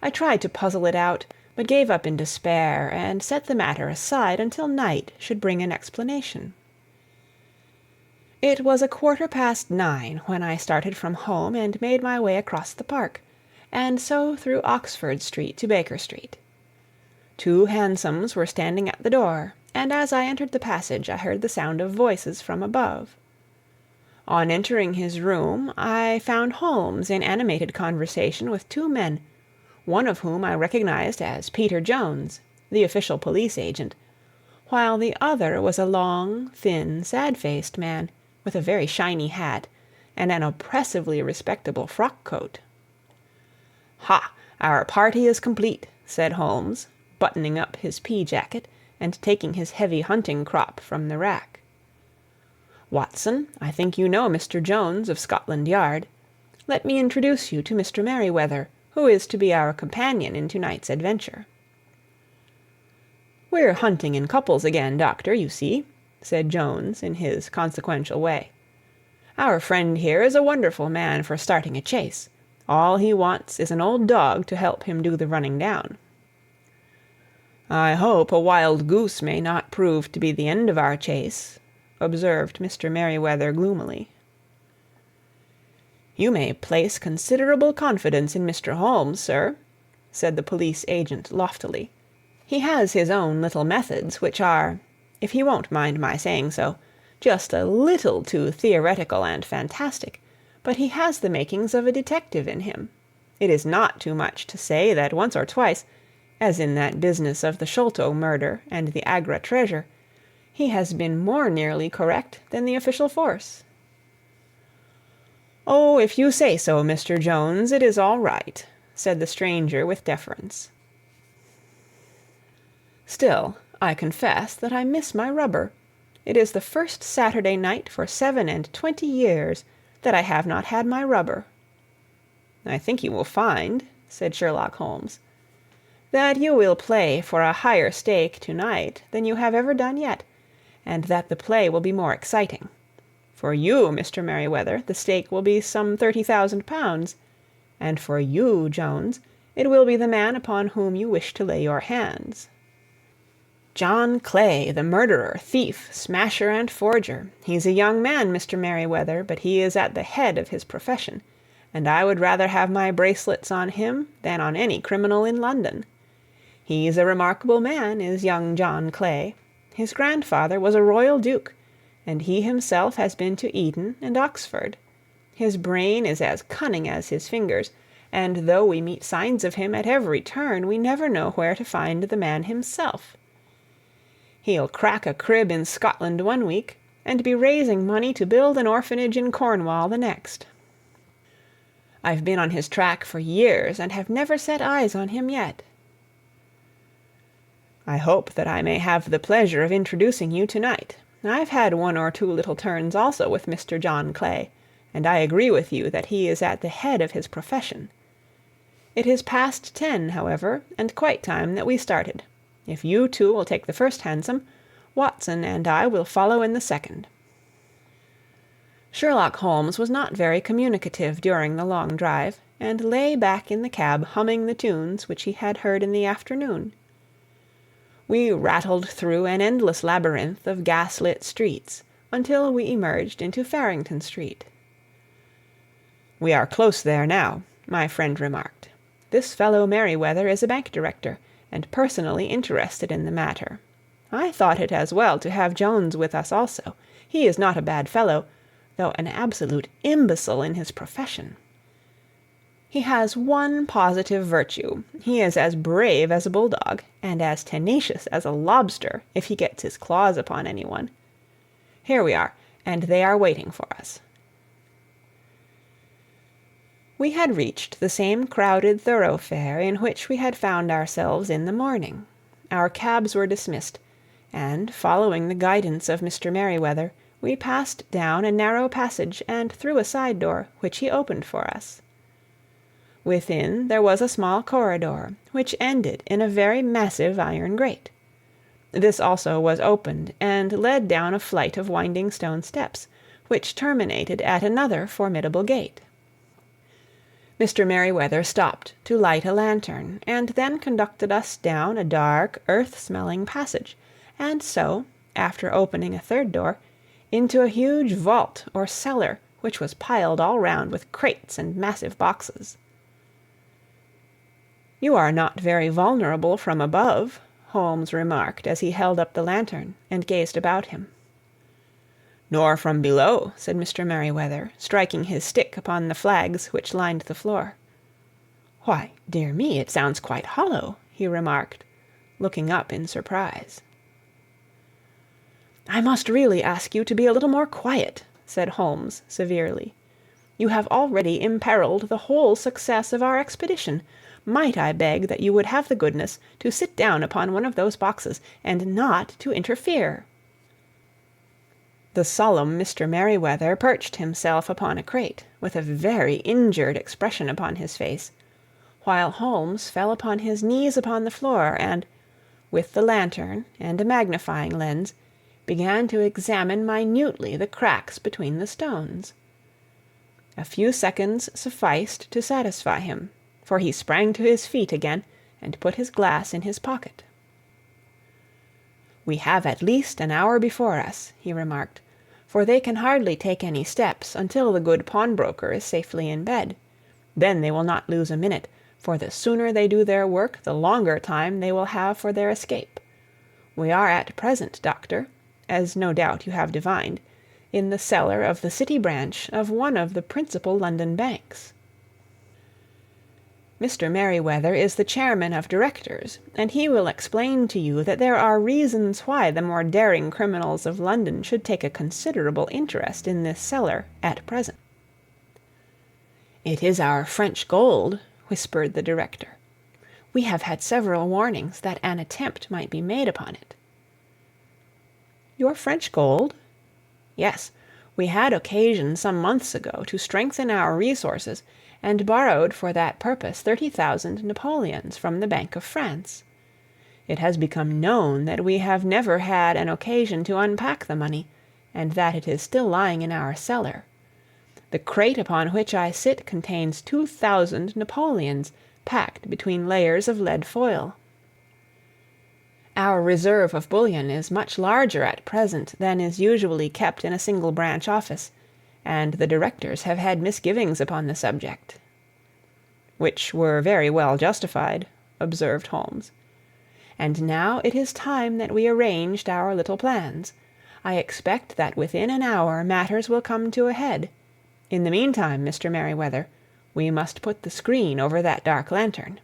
I tried to puzzle it out, but gave up in despair, and set the matter aside until night should bring an explanation. It was 9:15 when I started from home and made my way across the park, and so through Oxford Street to Baker Street. 2 hansoms were standing at the door, and as I entered the passage I heard the sound of voices from above. On entering his room I found Holmes in animated conversation with 2 men, one of whom I recognized as Peter Jones, the official police agent, while the other was a long, thin, sad-faced man, with a very shiny hat, and an oppressively respectable frock-coat. "Ha! Our party is complete," said Holmes, buttoning up his pea-jacket, and taking his heavy hunting crop from the rack. "Watson, I think you know Mr. Jones of Scotland Yard. Let me introduce you to Mr. Merryweather, who is to be our companion in to-night's adventure." "We're hunting in couples again, Doctor, you see," said Jones in his consequential way. "Our friend here is a wonderful man for starting a chase. All he wants is an old dog to help him do the running down." "I hope a wild goose may not prove to be the end of our chase," observed Mr. Merryweather gloomily. "You may place considerable confidence in Mr. Holmes, sir," said the police agent loftily. "He has his own little methods, which are, if he won't mind my saying so, just a little too theoretical and fantastic, but he has the makings of a detective in him. It is not too much to say that once or twice, as in that business of the Sholto murder and the Agra treasure, he has been more nearly correct than the official force." "Oh, if you say so, Mr. Jones, it is all right," said the stranger with deference. "Still, I confess that I miss my rubber. It is the first Saturday night for 27 years that I have not had my rubber." "I think you will find," said Sherlock Holmes, "that you will play for a higher stake to-night than you have ever done yet, and that the play will be more exciting. For you, Mr. Merryweather, the stake will be some £30,000, and for you, Jones, it will be the man upon whom you wish to lay your hands. John Clay, the murderer, thief, smasher, and forger. He's a young man, Mr. Merryweather, but he is at the head of his profession, and I would rather have my bracelets on him than on any criminal in London. He's a remarkable man, is young John Clay. His grandfather was a royal duke, and he himself has been to Eton and Oxford. His brain is as cunning as his fingers, and though we meet signs of him at every turn, we never know where to find the man himself. He'll crack a crib in Scotland one week, and be raising money to build an orphanage in Cornwall the next. I've been on his track for years, and have never set eyes on him yet. I hope that I may have the pleasure of introducing you to-night. I've had one or two little turns also with Mr. John Clay, and I agree with you that he is at the head of his profession. It is past 10, however, and quite time that we started. If you two will take the first hansom, Watson and I will follow in the second." Sherlock Holmes was not very communicative during the long drive, and lay back in the cab humming the tunes which he had heard in the afternoon. We rattled through an endless labyrinth of gas-lit streets until we emerged into Farrington Street. "We are close there now," my friend remarked. "This fellow Merryweather is a bank director, and personally interested in the matter. I thought it as well to have Jones with us also. He is not a bad fellow, though an absolute imbecile in his profession. He has one positive virtue. He is as brave as a bulldog, and as tenacious as a lobster if he gets his claws upon anyone. Here we are, and they are waiting for us." We had reached the same crowded thoroughfare in which we had found ourselves in the morning. Our cabs were dismissed, and, following the guidance of Mr. Merryweather, we passed down a narrow passage and through a side door, which he opened for us. Within there was a small corridor, which ended in a very massive iron grate. This also was opened, and led down a flight of winding stone steps, which terminated at another formidable gate. Mr. Merryweather stopped to light a lantern, and then conducted us down a dark, earth-smelling passage, and so, after opening a third door, into a huge vault or cellar, which was piled all round with crates and massive boxes. "You are not very vulnerable from above," Holmes remarked as he held up the lantern and gazed about him. "Nor from below," said Mr. Merryweather, striking his stick upon the flags which lined the floor. "Why, dear me, it sounds quite hollow," he remarked, looking up in surprise. "I must really ask you to be a little more quiet," said Holmes severely. "You have already imperiled the whole success of our expedition. might I beg that you would have the goodness to sit down upon one of those boxes, and not to interfere?" The solemn Mr. Merryweather perched himself upon a crate, with a very injured expression upon his face, while Holmes fell upon his knees upon the floor, and, with the lantern and a magnifying lens, began to examine minutely the cracks between the stones. A few seconds sufficed to satisfy him, for he sprang to his feet again, and put his glass in his pocket. "We have at least an hour before us," he remarked, "for they can hardly take any steps until the good pawnbroker is safely in bed. Then they will not lose a minute, for the sooner they do their work, the longer time they will have for their escape. We are at present, Doctor, as no doubt you have divined, in the cellar of the City branch of one of the principal London banks. Mr. Merryweather is the chairman of directors, and he will explain to you that there are reasons why the more daring criminals of London should take a considerable interest in this cellar at present." "It is our French gold," whispered the director. "We have had several warnings that an attempt might be made upon it." "Your French gold?" "Yes. We had occasion some months ago to strengthen our resources, and borrowed for that purpose 30,000 Napoleons from the Bank of France. It has become known that we have never had an occasion to unpack the money, and that it is still lying in our cellar. The crate upon which I sit contains 2,000 Napoleons, packed between layers of lead foil. Our reserve of bullion is much larger at present than is usually kept in a single branch office, and the directors have had misgivings upon the subject." "Which were very well justified," observed Holmes. "And now it is time that we arranged our little plans. I expect that within an hour matters will come to a head. In the meantime, Mr. Merryweather, we must put the screen over that dark lantern."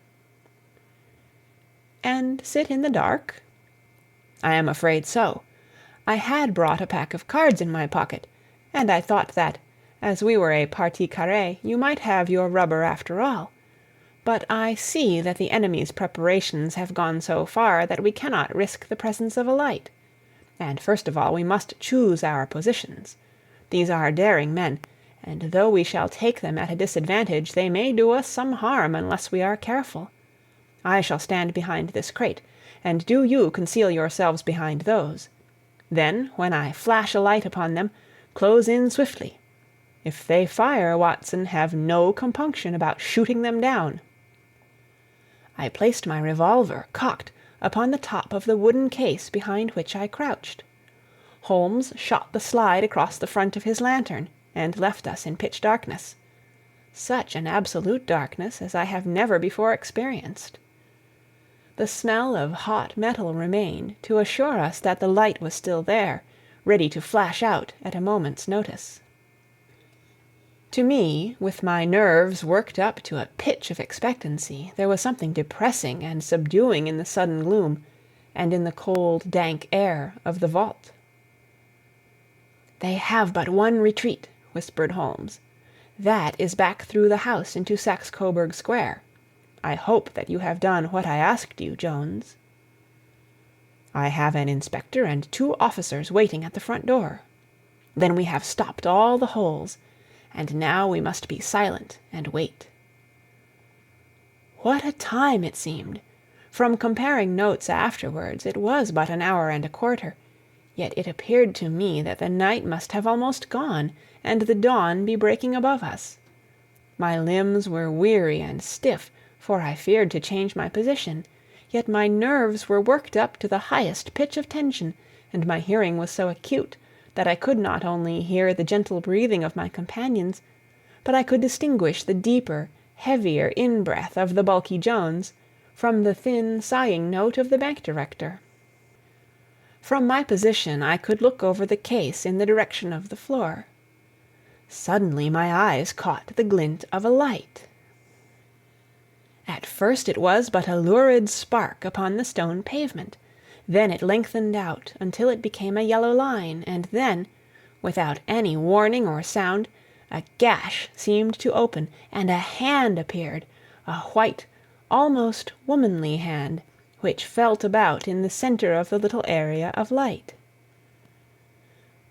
"And sit in the dark?" "I am afraid so. I had brought a pack of cards in my pocket, and I thought that, as we were a partie carrée, you might have your rubber after all. But I see that the enemy's preparations have gone so far that we cannot risk the presence of a light. And first of all we must choose our positions. These are daring men, and though we shall take them at a disadvantage, they may do us some harm unless we are careful. I shall stand behind this crate, and do you conceal yourselves behind those. Then, when I flash a light upon them, close in swiftly. If they fire, Watson, have no compunction about shooting them down." I placed my revolver, cocked, upon the top of the wooden case behind which I crouched. Holmes shot the slide across the front of his lantern, and left us in pitch darkness. Such an absolute darkness as I have never before experienced. The smell of hot metal remained to assure us that the light was still there, ready to flash out at a moment's notice. To me, with my nerves worked up to a pitch of expectancy, there was something depressing and subduing in the sudden gloom, and in the cold, dank air of the vault. "They have but one retreat," whispered Holmes. "That is back through the house into Saxe-Coburg Square. I hope that you have done what I asked you, Jones." "I have an inspector and 2 officers waiting at the front door." "Then we have stopped all the holes, and now we must be silent and wait." What a time it seemed! From comparing notes afterwards, it was but an hour and a quarter, yet it appeared to me that the night must have almost gone, and the dawn be breaking above us. My limbs were weary and stiff, for I feared to change my position, yet my nerves were worked up to the highest pitch of tension, and my hearing was so acute that I could not only hear the gentle breathing of my companions, but I could distinguish the deeper, heavier in-breath of the bulky Jones from the thin, sighing note of the bank director. From my position I could look over the case in the direction of the floor. Suddenly my eyes caught the glint of a light. At first it was but a lurid spark upon the stone pavement. Then it lengthened out until it became a yellow line, and then, without any warning or sound, a gash seemed to open, and a hand appeared, a white, almost womanly hand, which felt about in the center of the little area of light.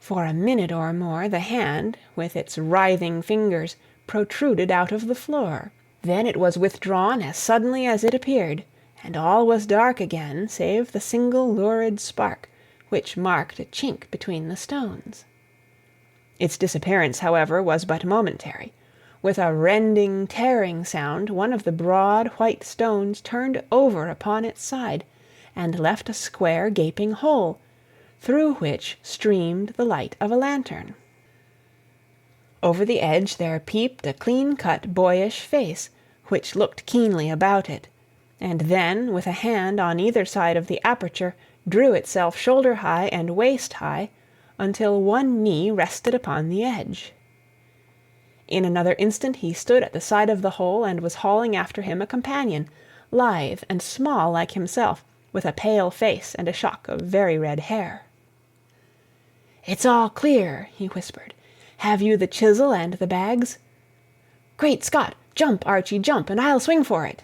For a minute or more the hand, with its writhing fingers, protruded out of the floor. Then it was withdrawn as suddenly as it appeared, and all was dark again save the single lurid spark, which marked a chink between the stones. Its disappearance, however, was but momentary. With a rending, tearing sound, one of the broad, white stones turned over upon its side, and left a square, gaping hole, through which streamed the light of a lantern. Over the edge there peeped a clean-cut, boyish face, which looked keenly about it, and then, with a hand on either side of the aperture, drew itself shoulder-high and waist-high, until one knee rested upon the edge. In another instant he stood at the side of the hole and was hauling after him a companion, lithe and small like himself, with a pale face and a shock of very red hair. "It's all clear," he whispered. "Have you the chisel and the bags?" "Great Scott! Jump, Archie, jump, and I'll swing for it."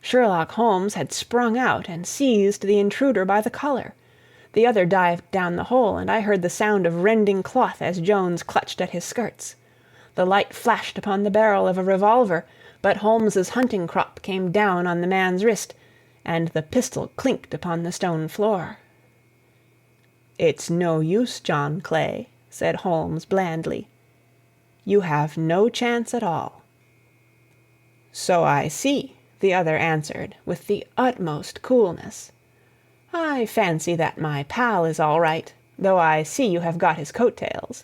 Sherlock Holmes had sprung out and seized the intruder by the collar. The other dived down the hole, and I heard the sound of rending cloth as Jones clutched at his skirts. The light flashed upon the barrel of a revolver, but Holmes's hunting crop came down on the man's wrist, and the pistol clinked upon the stone floor. "It's no use, John Clay," said Holmes blandly. "You have no chance at all." "So I see," the other answered, with the utmost coolness. "I fancy that my pal is all right, though I see you have got his coat-tails."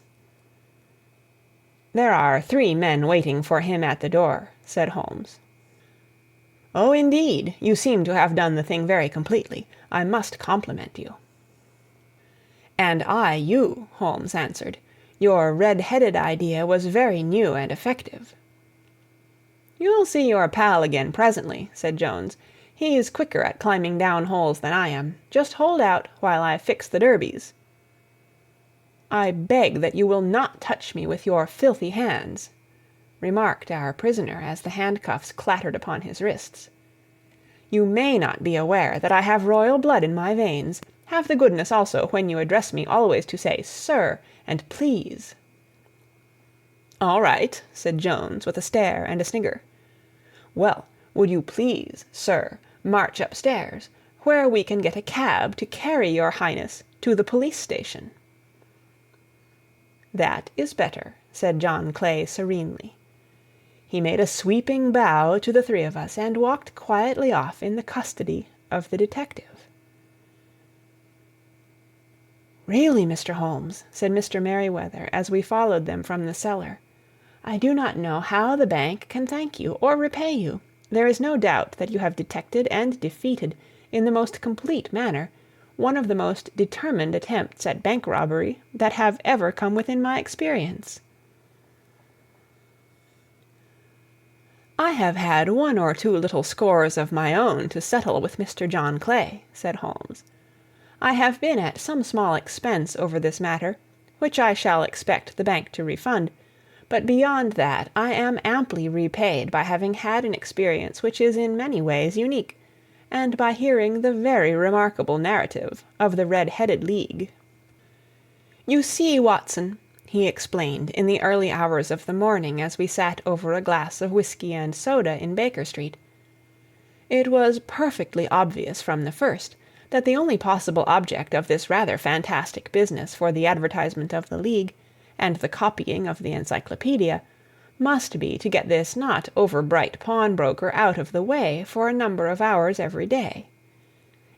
"There are 3 men waiting for him at the door," said Holmes. "Oh, indeed! You seem to have done the thing very completely. I must compliment you." "And I you," Holmes answered. "Your red-headed idea was very new and effective." "You'll see your pal again presently," said Jones. "He's quicker at climbing down holes than I am. Just hold out while I fix the derbies." "I beg that you will not touch me with your filthy hands," remarked our prisoner as the handcuffs clattered upon his wrists. "You may not be aware that I have royal blood in my veins. Have the goodness also, when you address me, always to say 'sir' and 'please.'" "All right," said Jones, with a stare and a snigger. "Well, would you please, sir, march upstairs, where we can get a cab to carry your highness to the police station?" "That is better," said John Clay serenely. He made a sweeping bow to the 3 of us, and walked quietly off in the custody of the detective. "Really, Mr. Holmes," said Mr. Merryweather, as we followed them from the cellar, "I do not know how the bank can thank you or repay you. There is no doubt that you have detected and defeated, in the most complete manner, one of the most determined attempts at bank robbery that have ever come within my experience." "I have had 1 or 2 little scores of my own to settle with Mr. John Clay," said Holmes. "I have been at some small expense over this matter, which I shall expect the bank to refund, but beyond that I am amply repaid by having had an experience which is in many ways unique, and by hearing the very remarkable narrative of the Red-Headed League. You see, Watson," he explained in the early hours of the morning as we sat over a glass of whiskey and soda in Baker Street, "it was perfectly obvious from the first that the only possible object of this rather fantastic business for the advertisement of the League, and the copying of the encyclopedia, must be to get this not over-bright pawnbroker out of the way for a number of hours every day.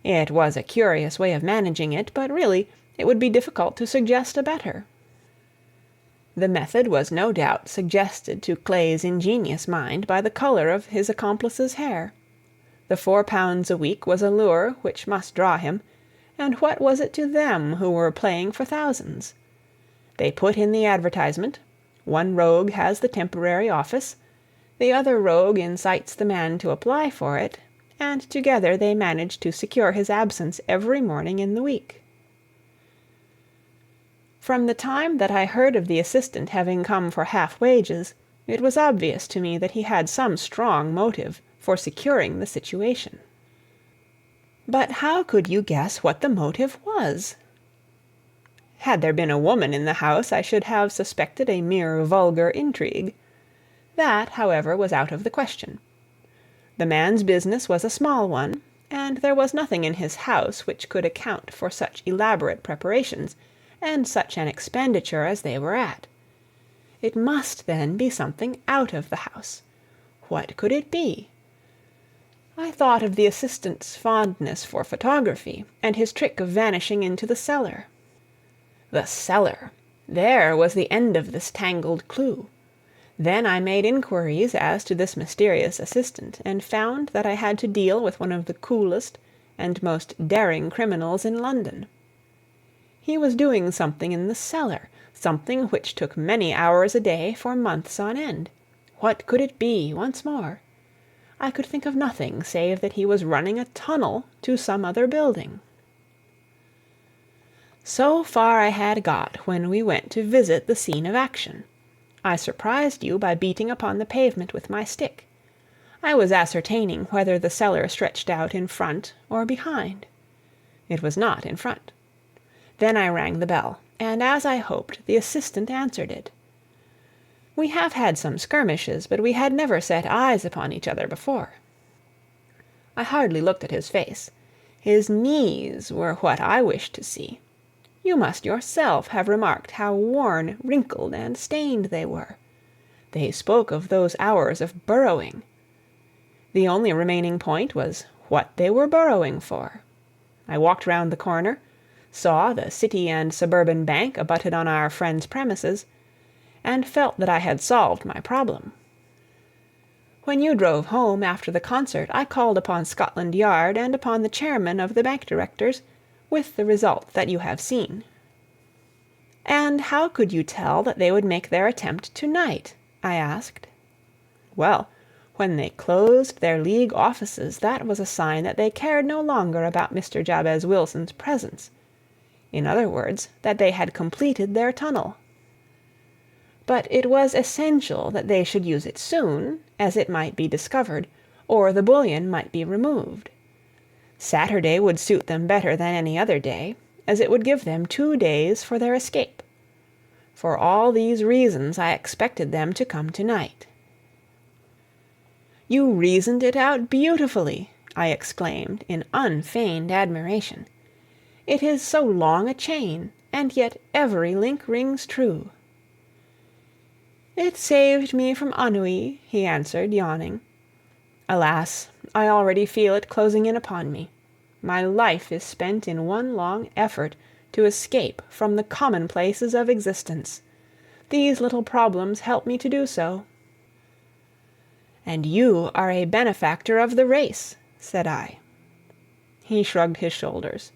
It was a curious way of managing it, but really it would be difficult to suggest a better. The method was no doubt suggested to Clay's ingenious mind by the color of his accomplice's hair. The £4 a week was a lure which must draw him, and what was it to them who were playing for thousands? They put in the advertisement, one rogue has the temporary office, the other rogue incites the man to apply for it, and together they manage to secure his absence every morning in the week. From the time that I heard of the assistant having come for half wages, it was obvious to me that he had some strong motive for securing the situation. But how could you guess what the motive was? Had there been a woman in the house, I should have suspected a mere vulgar intrigue. That, however, was out of the question. The man's business was a small one, and there was nothing in his house which could account for such elaborate preparations and such an expenditure as they were at. It must, then, be something out of the house. What could it be? I thought of the assistant's fondness for photography, and his trick of vanishing into the cellar. The cellar! There was the end of this tangled clue. Then I made inquiries as to this mysterious assistant, and found that I had to deal with one of the coolest and most daring criminals in London. He was doing something in the cellar, something which took many hours a day for months on end. What could it be, once more? I could think of nothing save that he was running a tunnel to some other building. So far I had got when we went to visit the scene of action. I surprised you by beating upon the pavement with my stick. I was ascertaining whether the cellar stretched out in front or behind. It was not in front. Then I rang the bell, and as I hoped, the assistant answered it. We have had some skirmishes, but we had never set eyes upon each other before. I hardly looked at his face. His knees were what I wished to see. You must yourself have remarked how worn, wrinkled, and stained they were. They spoke of those hours of burrowing. The only remaining point was what they were burrowing for. I walked round the corner, saw the City and Suburban Bank abutted on our friend's premises, and felt that I had solved my problem. When you drove home after the concert, I called upon Scotland Yard and upon the chairman of the bank directors, with the result that you have seen. And how could you tell that they would make their attempt to-night? I asked. Well, when they closed their League offices, that was a sign that they cared no longer about Mr. Jabez Wilson's presence. In other words, that they had completed their tunnel. But it was essential that they should use it soon, as it might be discovered, or the bullion might be removed. Saturday would suit them better than any other day, as it would give them 2 days for their escape. For all these reasons I expected them to come to-night. You reasoned it out beautifully, I exclaimed in unfeigned admiration. It is so long a chain, and yet every link rings true. It saved me from ennui, he answered, yawning. Alas, I already feel it closing in upon me. My life is spent in one long effort to escape from the commonplaces of existence. These little problems help me to do so. And you are a benefactor of the race, said I. He shrugged his shoulders.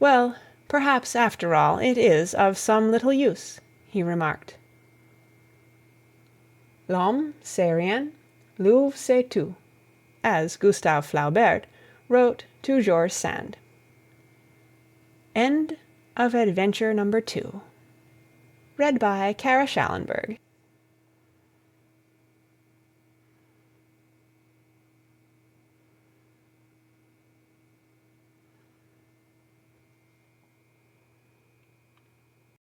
Well, perhaps after all it is of some little use, he remarked. L'homme c'est rien, l'œuvre c'est tout, as Gustave Flaubert wrote to George Sand. End of Adventure number 2. Read by Kara Schallenberg.